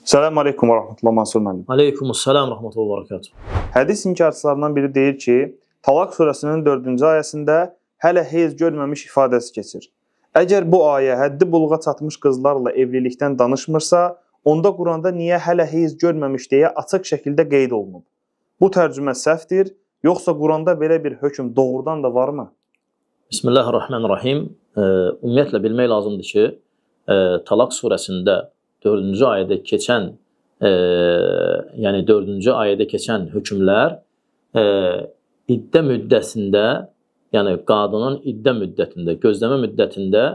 Selamun Aleyküm ve Rahmetullah Mansur müəllim. Aleykümselam Rahmetullah ve Berekatuhu. Hədis inkarçılarından biri deyir ki, Talaq surəsinin 4-cü ayəsində hələ heyz görməmiş ifadəsi keçir. Əgər bu ayə həddi buluğa çatmış qızlarla evlilikdən danışmırsa, onda Quranda niyə hələ heyz görməmiş deyə açıq şəkildə qeyd olunub? Bu tərcümə səhvdir, yoxsa Quranda belə bir hökm doğrudan da varmı? Bismillahirrahmanirrahim. Ümumiyyətlə bilmək lazımdır ki, Talaq surəsində 4-cü ayədə keçən, yəni 4-cü ayədə keçən hökmlər iddə müddətində, yəni qadının iddə müddətində, gözləmə müddətində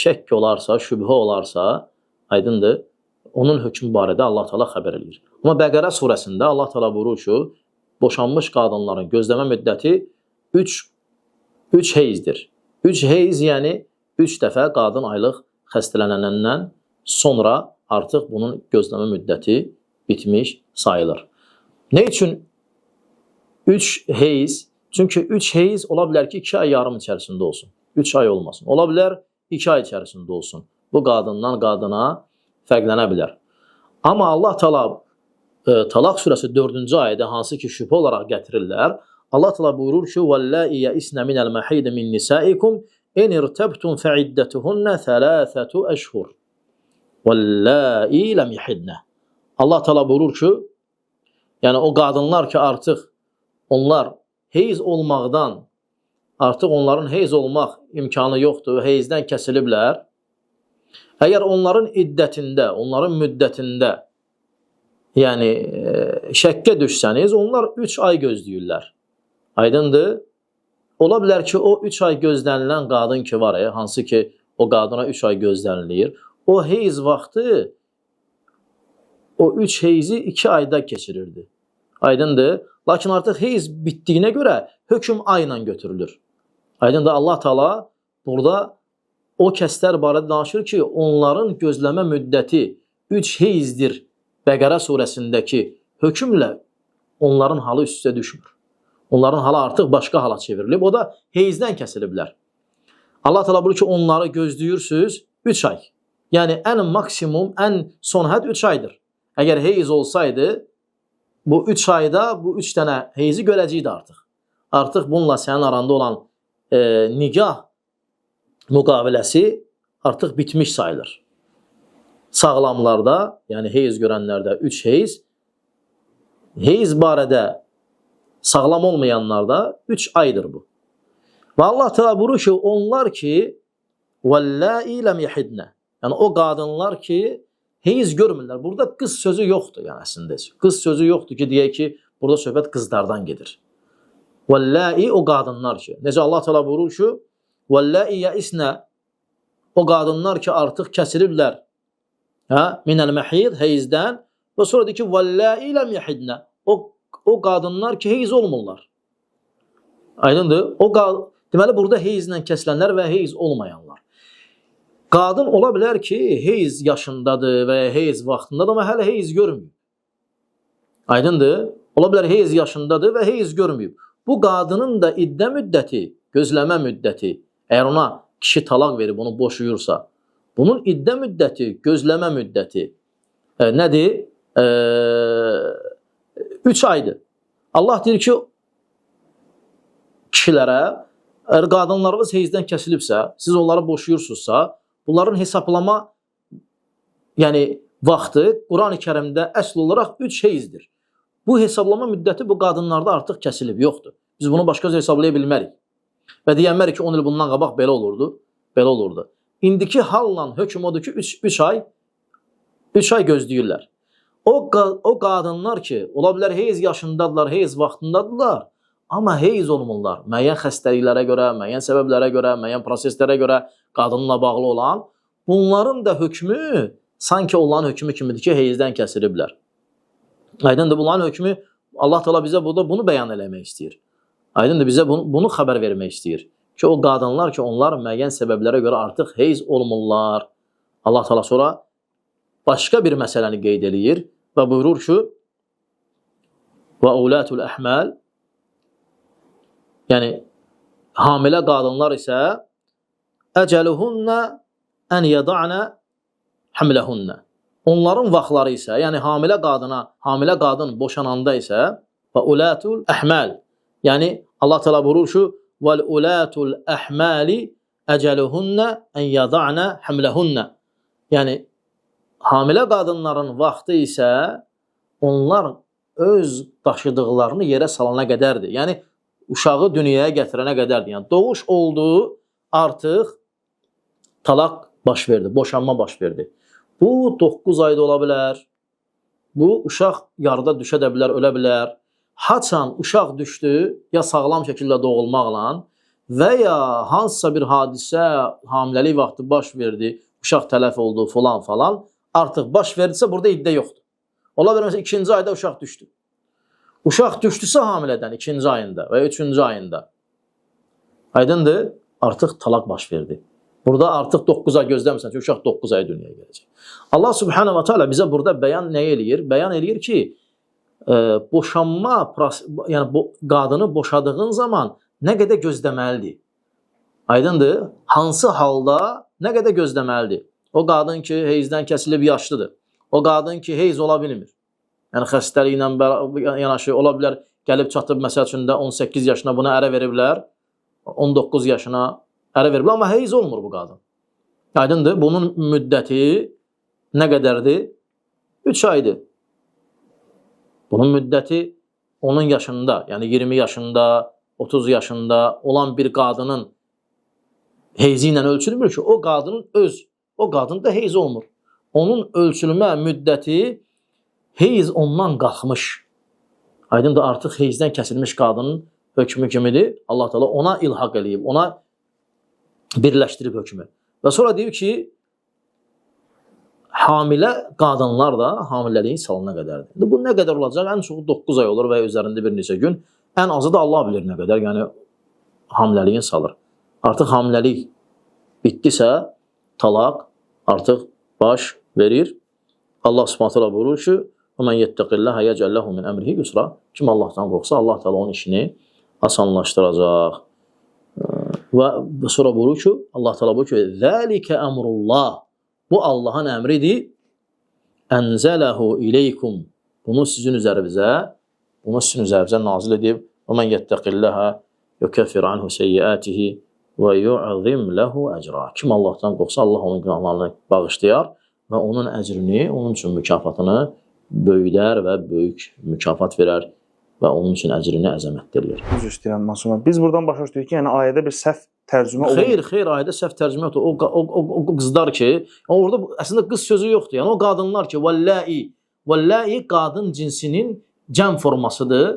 şəkk olarsa, şübhə olarsa, aydındır, onun hökmü barədə Allah Teala xəbər edir. Amma Bəqərə surəsində Allah Teala buyurur ki, boşanmış qadınların gözləmə müddəti 3 heyzdir. 3 heyz, yəni 3 dəfə qadın aylıq xəstələnəndən sonra artıq bunun gözləmə müddəti bitmiş sayılır. Nə üçün 3 heyz? Çünki 3 heyz ola bilər ki, 2 ay yarım içərisində olsun. 3 ay olmasın. Ola bilər 2 ay içərisində olsun. Bu qadından qadına fərqlənə bilər. Amma Allah Teala Talaq surəsi 4-cü ayədə hansı ki şübhə olaraq gətirirlər, Allah Teala buyurur ki: "Vallai ya'isna minal mahid min nisaikum in irtabtum fa'iddatuhunna 3 ashhur." Vallai lam yahidna. Allah Teala buyurur ki, yəni o qadınlar ki artıq onlar heyz olmaqdan, artıq onların heyz olmaq imkanı yoxdur, heyzdən kəsiliblər. Əgər onların iddətində, onların müddətində, yəni şəkkə düşsəniz, onlar 3 ay gözləyirlər. Aydındır? Ola bilər ki, o 3 ay gözlənilən qadın ki var, hansı ki o qadına 3 ay gözlənilir, o heyz vaxtı o 3 heyzi 2 ayda keçirirdi. Aydındır? Lakin artıq heyz bitdiyinə görə hökm ayla götürülür. Aydındır? Allah Teala burada o kəslər barədə danışır ki, onların gözləmə müddəti 3 heyzdir. Bəqərə surəsindəki hökmlə onların halı üst-üstə düşmür. Onların halı artıq başqa hala çevrilib. O da heyzdən kəsiliblər. Allah Teala buyurur ki, onları gözləyirsiniz 3 ay. Yəni ən maksimum, ən son hədd 3 aydır. Əgər heyz olsaydı, bu 3 ayda bu 3 dənə heyzi görəcəkdi artıq. Artıq bununla sənin aranda olan nigah müqaviləsi artıq bitmiş sayılır. Sağlamlarda, yəni heyz görənlərdə 3 heyz, heyz barədə sağlam olmayanlarda 3 aydır bu. Və Allah Teala buyurur ki, onlar ki vallai lam yahidna. Yəni o qadınlar ki heyz görmürlər. Burada qız sözü yoxdur, yəni əslində. Qız sözü yoxdur ki, deyək ki, burada söhbət qızlardan gedir. Vallai o qadınlar ki, necə Allah Teala buyurur ki, vallai ya'isna, o qadınlar ki artıq kəsiliblər, minəl mahid, heyzdən, və sonra deyir ki, vallai lam yahidna, o qadınlar ki heyz olmurlar. Aydındır? Deməli, burada heyzlə kəsilənlər və heyz olmayanlar. Qadın ola bilər ki, heyz yaşındadır və ya heyz vaxtındadır, amma hələ heyz görməyib. Aydındır? Ola bilər heyz yaşındadır və heyz görməyib. Bu qadının da iddə müddəti, gözləmə müddəti, əgər ona kişi talaq verib, onu boşuyursa, bunun iddə müddəti, gözləmə müddəti nədir? 3 aydır. Allah deyir ki, kişilərə, əgər qadınlarınız heyzdən kəsilibsə, siz onları boşuyursunuzsa, bunların hesablama vaxtı Quran-ı Kərimdə əsl olaraq 3 heyzdir. Bu hesablama müddəti bu qadınlarda artıq kəsilib, yoxdur. Biz bunu başqa hesablaya bilmərik. Və deyənmərik ki, 10 il bundan qabaq belə olurdu. İndiki halla hökm odur ki, 3 ay gözləyirlər. O qadınlar ki, ola bilər heyz yaşındadılar, heyz vaxtındadılar, amma heyz olmurlar. Müəyyən xəstəliklərə görə, müəyyən səbəblərə görə, müəyyən proseslərə görə qadınla bağlı olan, bunların da hökmü sanki onların hökmü kimidir ki, heyzdən kəsiliblər. Aydındır, bunların hökmü Allah Teala bizə burada bunu bəyan eləmək istəyir. Aydındır, bizə bunu xəbər vermək istəyir. Ki, o qadınlar ki, onlar müəyyən səbəblərə görə artıq heyz olmurlar. Allah Teala sonra başqa bir məsələni qeyd eləyir və buyurur ki, və ulatul əhməl, yəni hamilə qadınlar isə əcəluhunnə ən yəda'nə həmləhunnə. onların vaxtları isə, yəni hamilə qadın boşananda isə və ulatul ahmal, yəni Allah Teala buyurur ki, vel ulatul ahmali eceluhunna en yada'na hamlahunna. Yəni hamilə qadınların vaxtı isə onlar öz daşıdıqlarını yerə salana qədərdir. Yəni uşağı dünyaya gətirənə qədərdir. Yəni doğuş oldu, artıq talaq baş verdi, boşanma baş verdi. Bu 9 ayda ola bilər. Bu uşaq yarıda düşə də bilər, ölə bilər. Haçan uşaq düşdü, ya sağlam şəkildə doğulmaqla və ya hansısa bir hadisə hamiləlik vaxtı baş verdi, uşaq tələf oldu falan, artıq baş verdisə burada iddə yoxdur. Ola bilər məsələn 2-ci ayda uşaq düşdü. Uşaq düşdüsə hamilədən 2-ci ayında və ya 3-cü ayında, aydındır, artıq talaq baş verdi. Burada artıq 9 ay gözləmirsən ki, uşaq 9 ay dünyaya gələcək. Allah Subhanahu wa Taala bizə burada bəyan nə eləyir? Bəyan eləyir ki, boşanma, yəni qadını boşadığın zaman nə qədər gözləməlidir? Aydındır? Hansı halda nə qədər gözləməlidir? O qadın ki, heyzdən kəsilib yaşlıdır. O qadın ki, heyz ola bilmir. Yəni xəstəliklə yanaşı ola bilər, gəlib çatıb məsəl üçün də 18 yaşına buna ərə veriblər, 19 yaşına ərə veriblər, amma heyz olmur bu qadın. Aydındır? Bunun müddəti nə qədərdir? 3 aydır. Bunun müddəti onun yaşında, yəni 20 yaşında, 30 yaşında olan bir qadının heyzi ilə ölçülmür ki, o qadın da heyz olmur. Onun ölçülmə müddəti heyz ondan qalxmış. Aydındır, artıq heyzdən kəsilmiş qadının hökmü kimidir? Allah Teala ona ilhaq eləyib, ona birləşdirib hökmü. Və sonra deyir ki, hamilə qadınlar da hamiləliyin salına qədərdir. Bu nə qədər olacaq? Ən çoxu 9 ay olur və üzərində bir neçə gün. Ən azı da Allah bilir nə qədər, yəni hamiləliyin salır. Artıq hamiləlik bitdisə, talaq artıq baş verir. Allah Subhanahu taala buyurur ki: "Men yettaqillaha yec'al lehu min emrihi yusra." Kim Allahdan qorxsa, Allah Teala onun işini asanlaşdıracaq. Və sonra buyurur ki, Allah Teala buyurur ki: "Zalika emrullah." Bu Allahın əmridir. Enzelahu ileykum. Bunu sizin üzərinizə nazil edib. "Men yettaqillaha yukaffir anhu seyyiatihi və yu'zim lehu ecra." Kim Allahdan qorxsa, Allah onun günahlarını bağışlayar və onun əcrini, onun üçün mükafatını böyüdər və böyük mükafat verər və onun üçün əcrini əzəmətdirir. Üzr istəyirəm Masum. Biz buradan başa düşdük ki, yəni ayədə bir səhv tərcümə olur. Xeyr, ayədə səhv tərcümə yoxdur. O qızlar ki, orada əslində qız sözü yoxdur. Yəni o qadınlar ki, vəllai qadın cinsinin cəm formasıdır.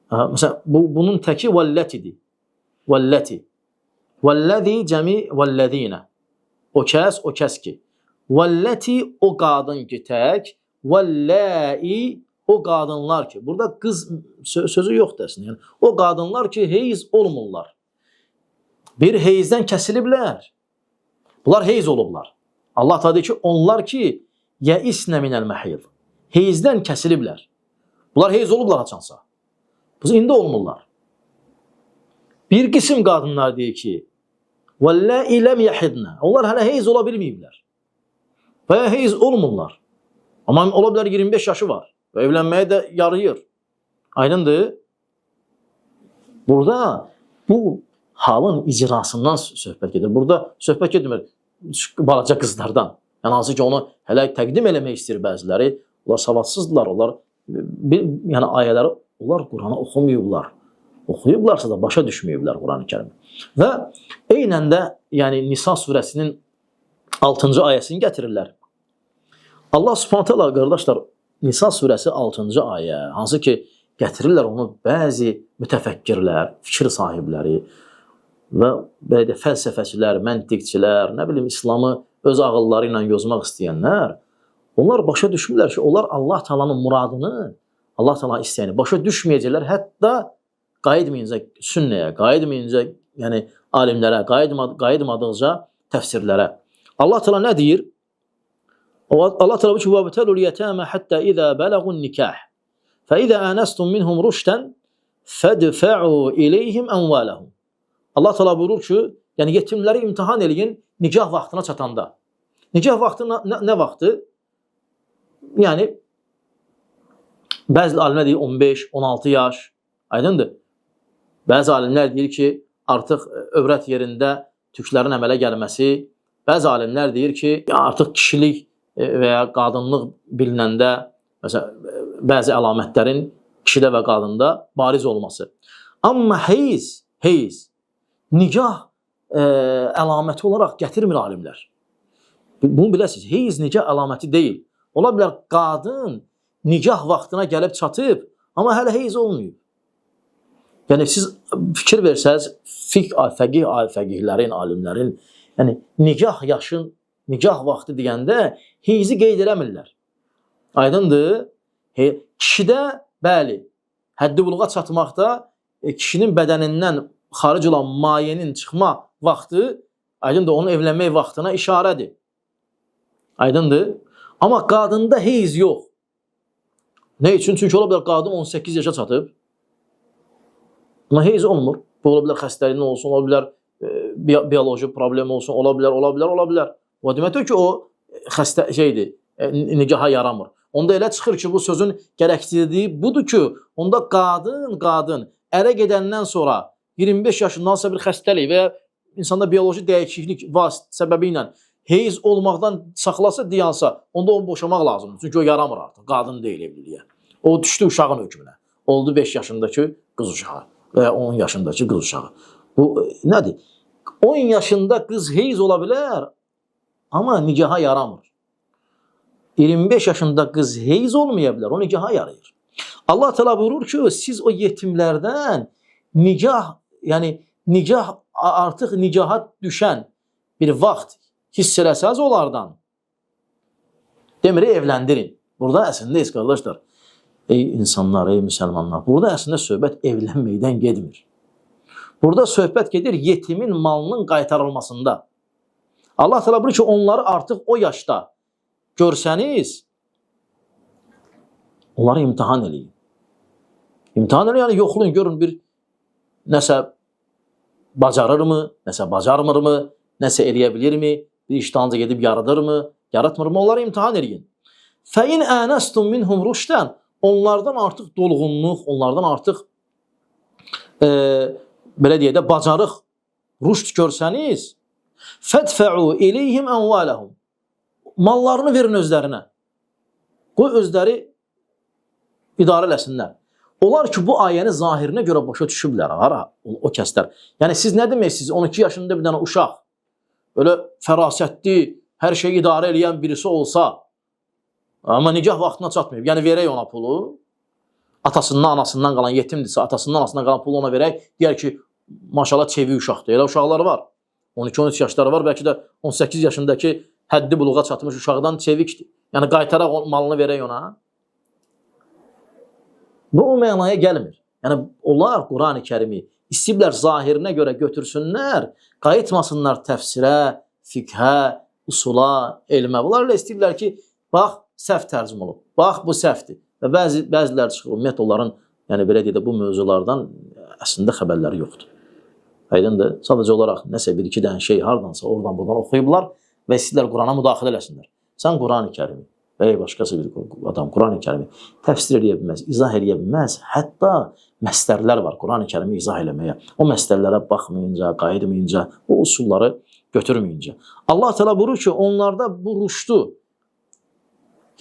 Məsələn, bunun təki vəllətidir. Vəlləti. Vəlləzi cəmi vəllədinə. O kəs ki. Vəlləti o qadın ki tək, vəllai o qadınlar ki. Burada qız sözü yoxdur əslində. Yəni, o qadınlar ki, heyz olmurlar. Bir heyzdən kəsiliblər. Bunlar heyz olublar. Allah Teala deyir ki, onlar ki, yəisnə minəl məhid. Heyzdən kəsiliblər. Bunlar heyz olublar haçansa. Biz indi olmurlar. Bir qism qadınlar deyir ki, vəllai ləm yəhidnə. Onlar hələ heyz ola bilməyiblər. Və ya heyz olmurlar. Amma ola bilər 25 yaşı var. Və evlənməyə də yarıyır. Aydındır? Burada bu halın icrasından söhbət gedir. Burada söhbət getmir balaca qızlardan. Yəni hansı ki onu hələ təqdim eləmək istəyir bəziləri. Onlar savadsızdılar. Onlar yəni ayələri onlar Qur'anı oxumayıblar. Oxuyublarsa da başa düşməyiblər Qur'an-ı-Kərimi. Və eynən də yəni Nisa surəsinin 6-cı ayəsini gətirirlər. Allah Subhanahu taala qardaşlar Nisa surəsi 6-cı ayə, hansı ki gətirirlər onu bəzi mütəfəkkirlər, fikir sahibləri və belə də fəlsəfəçilər, məntiqçilər, nə bilim İslamı öz ağılları ilə yozmaq istəyənlər, onlar başa düşmürlər ki, onlar Allah Taala'nın muradını, Allah Taala istəyəni başa düşməyəcəklər, hətta qayıtmayınca sünnəyə, qayıtmayınca yəni alimlərə, qayıtmadıqca təfsirlərə. Allah Taala nə deyir? Allah Teala buyuruyor: "Vabtalul yetama hatta iza balagun nikah. Fa iza anastum minhum rushdan fadfa'u ilayhim amwalahum." Allah Teala buyurur ki, yəni yetimləri imtahan eləyin nikah vaxtına çatanda. Nikah vaxtı nə vaxtı? yəni bəzi alimlər deyir 15-16 yaş. Aydındır. Bəzi alimlər deyir ki, artıq övrət yerində tüklərin əmələ gəlməsi, bəzi alimlər deyir ki, artıq kişilik və ya qadınlıq bilinəndə məsələn bəzi əlamətlərin kişidə və qadında bariz olması. Amma heyz nikah əlaməti olaraq gətirmir alimlər. Bunu biləsiniz, heyz nikah əlaməti deyil. Ola bilər qadın nikah vaxtına gəlib çatıb, amma hələ heyz olmayıb. Yəni siz fikir versəz, fəqihlərin, alimlərin, yəni nikah yaşın, nikah vaxtı deyəndə heyzi qeyd eləmirlər. Aydındır? Kişidə, bəli, həddi buluğa çatmaqda kişinin bədənindən xaric olan mayenin çıxma vaxtı, aydındır, onun evlənmək vaxtına işarədir. Aydındır? Amma qadında heyz yox. Nə üçün? Çünki ola bilər qadın 18 yaşa çatıb, amma heyz olmur. Bu ola bilər xəstəliyin olsun, ola bilər bioloji problem olsun, ola bilər. O deməkdir ki, o xəstə şeydir, nigaha yaramır. Onda elə çıxır ki, bu sözün gərəkdirdiyi budur ki, onda qadın ərə gedəndən sonra 25 yaşındansa bir xəstəlik və ya insanda bioloji dəyişiklik səbəbi ilə heyz olmaqdan saxlasa, dayansa, onda onu boşamaq lazımdır. Çünki o yaramır artıq, qadın deyil evliliyə. O düşdü uşağın hökmünə. Oldu 5 yaşındakı qız uşağı və ya 10 yaşındakı qız uşağı. Bu nədir? 10 yaşında qız heyz ola bilər, amma nigaha yaramır. 25 yaşında qız heyz olmaya bilər, o nigaha yarayır. Allah Teala buyurur ki, siz o yetimlərdən nikah artıq nigaha düşən bir vaxt hiss eləsəz onlardan, demiri evləndirin. Burada əslində qardaşlar, ey insanlar, ey müsəlmanlar, burada əslində söhbət evlənməkdən gedmir. Burada söhbət gedir yetimin malının qaytarılmasında. Allah Teala buyurur ki, onları artıq o yaşda görsəniz, onları imtihan eləyin. İmtihan eləyin, yəni yoxlayın, görün bir nəsə bacarırmı, nəsə bacarmırmı, nəsə eləyə bilirmi, bir iştahanca gedib yaradırmı, yaratmırmı, onları imtihan eləyin. Fəin ənəstum minhum rüşdən, onlardan artıq dolğunluq, onlardan artıq belə deyək də bacarıq, rüşd görsəniz, fədfə'u iləyhim ənvaləhum, mallarını verin özlərinə. Qoy özləri idarə eləsinlər. Onlar ki, bu ayəni zahirinə görə başa düşüblər, o kəslər. Yəni, siz nə deməksiniz? 12 yaşında bir dənə uşaq, öyle fərasətli, hər şeyi idarə eləyən birisi olsa, amma nikah vaxtına çatmayıb, yəni verək ona pulu, atasından, anasından qalan yetimdirsə, atasından, anasından qalan pulu ona verək, deyər ki, maşallah çevi uşaqdır. Elə uşaqlar var, 12-13 yaşları var, bəlkə də 18 yaşındakı həddi buluğa çatmış uşaqdan çevikdir. Yəni, qaytaraq malını verək ona. Bu o mənaya gəlmir. Yəni, onlar Quran-ı Kərimi istəyiblər zahirinə görə götürsünlər, qayıtmasınlar təfsirə, fiqhə, usula, elmə. Bunlar elə istəyiblər ki, bax, səhv tərcüm olub, bax, bu səhvdir. Və bəziləri çıxır, ümumiyyətlə onların, yəni belə deyək də, bu mövzulardan əslində xəbərləri yoxdur. Aydındır, sadəcə olaraq nəsə bir-iki dənə şey hardansa oradan-buradan oxuyublar və istəyirlər Qurana müdaxilə eləsinlər. Sən Quran-ı Kərimi və başqası bir adam Quran-ı Kərimi təfsir eləyə bilməz, izah eləyə bilməz. Hətta məsdərlər var Quran-ı Kərimi izah eləməyə. O məsdərlərə baxmayınca, qayıtmayınca, o usulları götürməyincə. Allah Teala buyurur ki, onlarda bu rüşdü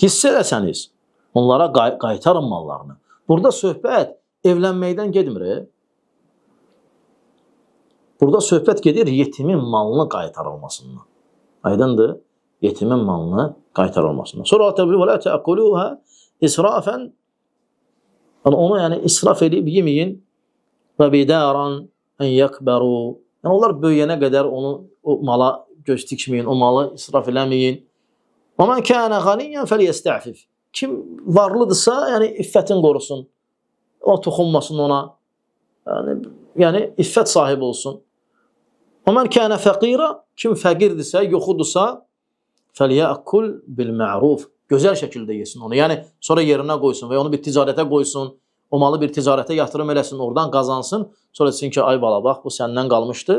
hiss eləsəniz, onlara qaytarın mallarını. Burada söhbət evlənməkdən gedmir. Burada söhbət gedir yetimin malını qaytarılmasından. Aydındır? Yetimin malını qaytarılmasından. Sonra Allah təbir və lə təəquluhə israfən, onu yəni israf edib yeməyin və bidaran ən yəkbəru. Yəni onlar böyüyənə qədər onu o mala göz tikməyin, o malı israf eləməyin. Və mən kənə qaniyyən fəliyəstə'fif. Kim varlıdırsa, yəni iffətin qorusun. O toxunmasın ona. Yəni iffət sahibi olsun. Və mən kənə fəqira, kim fəqirdirsə, yoxudursa, fəliyəqul bil-ma'ruf. Gözəl şəkildə yesin onu. Yəni sonra yerinə qoysun və onu bir ticarətə qoysun. O malı bir ticarətə yatırım eləsin, oradan qazansın. Sonra desin ki, ay bala, bax, bu səndən qalmışdı.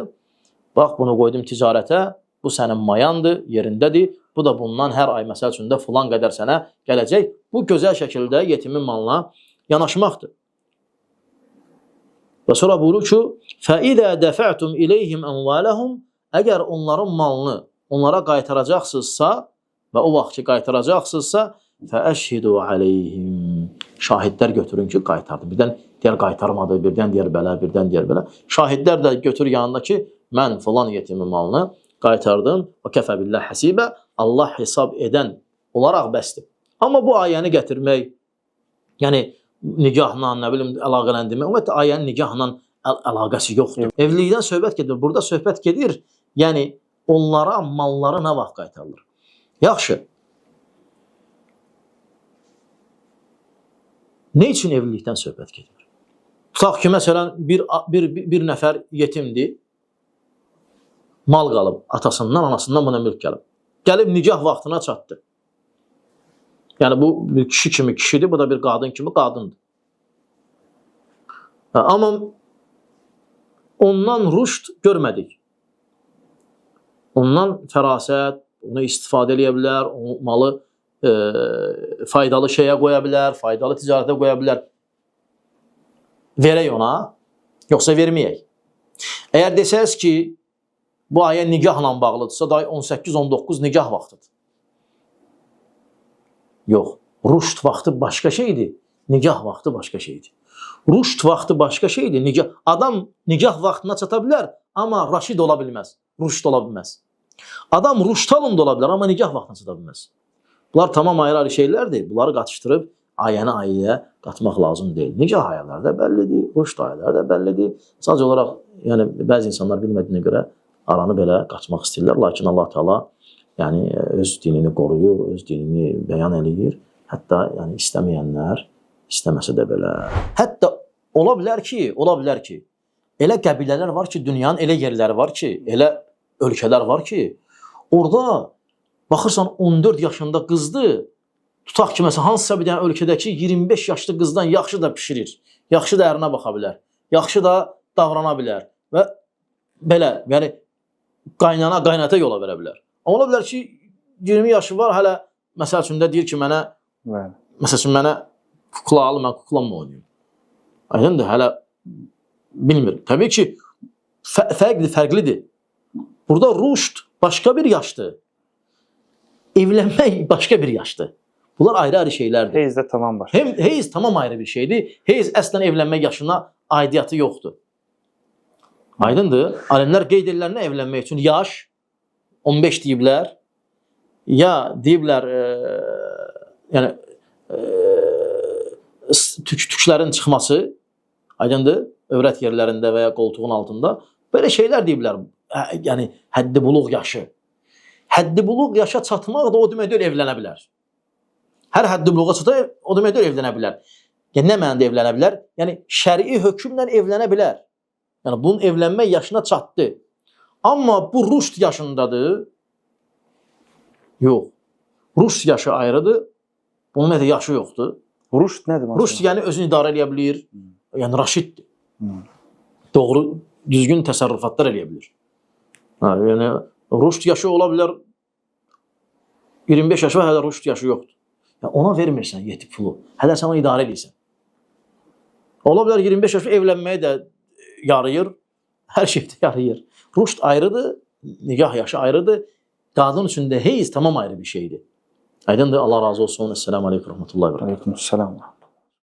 Bax, bunu qoydum ticarətə. Bu sənin mayandır, yerindədir. bu da bundan hər ay məsəl üçün də filan qədər sənə gələcək. Bu gözəl şəkildə yetimin malına yanaşmaqdır. Və sonra buyurur ki, فَإِذَا دَفَعْتُمْ إِلَيْهِمْ أَمْوَالَهُمْ Əgər onların malını onlara qaytaracaqsınızsa və o vaxt ki qaytaracaqsınızsa فَأَشْهِدُوا عَلَيْهِمْ Şahidlər götürün ki, qaytardı. Birdən deyər qaytarmadı, birdən deyər belə, birdən deyər belə. Şahidlər də götür yanında ki, mən filan yetimin malını qaytardım. Və kəfə billah həsibə Allah hesab edən olaraq bəsdir. Amma bu ayəni gətirmək, yəni nikahla, nə bilim, əlaqələndirmək, ümumiyyətlə ayənin nikahla əlaqəsi yoxdur. Evlilikdən söhbət gedir. Burada söhbət gedir, yəni onlara malları nə vaxt qaytarılır? Yaxşı. Ne üçün evlilikdən söhbət gedir? Tutaq ki, məsələn, bir nəfər yetimdir, mal qalıb, atasından, anasından buna mülk gəlib. Gəlib nikah vaxtına çatdı. Yəni, bu bir kişi kimi kişidir, bu da bir qadın kimi qadındır. Amma ondan rüşd görmədik. Ondan fərasət, onu istifadə edə bilər, o malı faydalı şeyə qoya bilər, faydalı ticarətə qoya bilər. Verək ona, yoxsa verməyək. Əgər desəz ki, bu ayə nikahla bağlıdırsa, da 18-19 nikah vaxtıdır. Yox, rüşd vaxtı başqa şeydir, nikah vaxtı başqa şeydir. Rüşd vaxtı başqa şeydir. Adam nikah vaxtına çata bilər, amma raşid ola bilməz, rüşd ola bilməz. Adam rüşd halında ola bilər, amma nikah vaxtına çata bilməz. Bunlar tamam ayrı-ayrı şeylərdir. Bunları qatışdırıb ayəni ayəyə qatmaq lazım deyil. Nikah ayələri də bəllidir, rüşd ayələri də bəllidir. Sadəcə olaraq, yəni bəzi insanlar bilmədiyinə görə aranı belə qaçmaq istəyirlər. Lakin Allah Teala yəni öz dinini qoruyur, öz dinini bəyan eləyir. Hətta yəni istəməyənlər istəməsə də belə. Hətta ola bilər ki, elə qəbilələr var ki, dünyanın elə yerləri var ki, elə ölkələr var ki, orada baxırsan 14 yaşında qızdır, tutaq ki, məsələn, hansısa bir dənə ölkədəki 25 yaşlı qızdan yaxşı da pişirir, yaxşı da ərinə baxa bilər, yaxşı da davrana bilər və belə, yəni qaynana, qaynata yola verə bilər. Ola bilər ki, 20 yaşı var, hələ məsəl üçün də deyir ki, mənə kukla alın, mən kuklamla oynayayım. Aydındır, hələ bilmir. Təbii ki, fərqlidir. Burada rüşd başqa bir yaşdır. Evlənmək başqa bir yaşdır. Bunlar ayrı-ayrı şeylərdir. Heyzdə tamam var. Heyz tamam ayrı bir şeydir. Heyz əslən evlənmək yaşına aidiyyatı yoxdur. Aydındır. Alimlər qeyd edirlər nə evlənmək üçün? Yaş 15 deyiblər. Ya deyiblər yəni tüklərin çıxması, aydındır, övrət yerlərində və ya qoltuğun altında. Belə şeylər deyiblər. Yəni həddi buluq yaşı. Həddi buluq yaşa çatmaq da o deməkdir evlənə bilər. Hər həddi buluğa çata o deməkdir evlənə bilər. Yəni nə mənada evlənə bilər? Yəni şərii hökmlə evlənə bilər. Yəni bunun evlənmə yaşına çatdı. Amma bu rüşd yaşındadır. Yox. Rüşd yaşı ayrıdır. Bunun da yaşı yoxdur. Rüşd nədir? Rüşd yəni özünü idarə edə bilir. Yəni raşiddir. Doğru, düzgün təsərrüfatlar eləyə bilir. Yəni rüşd yaşı ola bilər 25 yaşı var, hələ rüşd yaşı yoxdur. Yəni, ona vermirsən yetib pulu. Hələ sən onu idarə edirsən. Ola bilər 25 yaşı evlənməyə də yarayır, hər şeydə yarayır. Rüşd ayrıdır, nikah yaşı ayrıdır. Qadın üçün də heyz tamam ayrı bir şeydir. Aydındır, Allah razı olsun. Esselamu aleykum, rahmetullahi ve berekatuhu. Aleykümselam.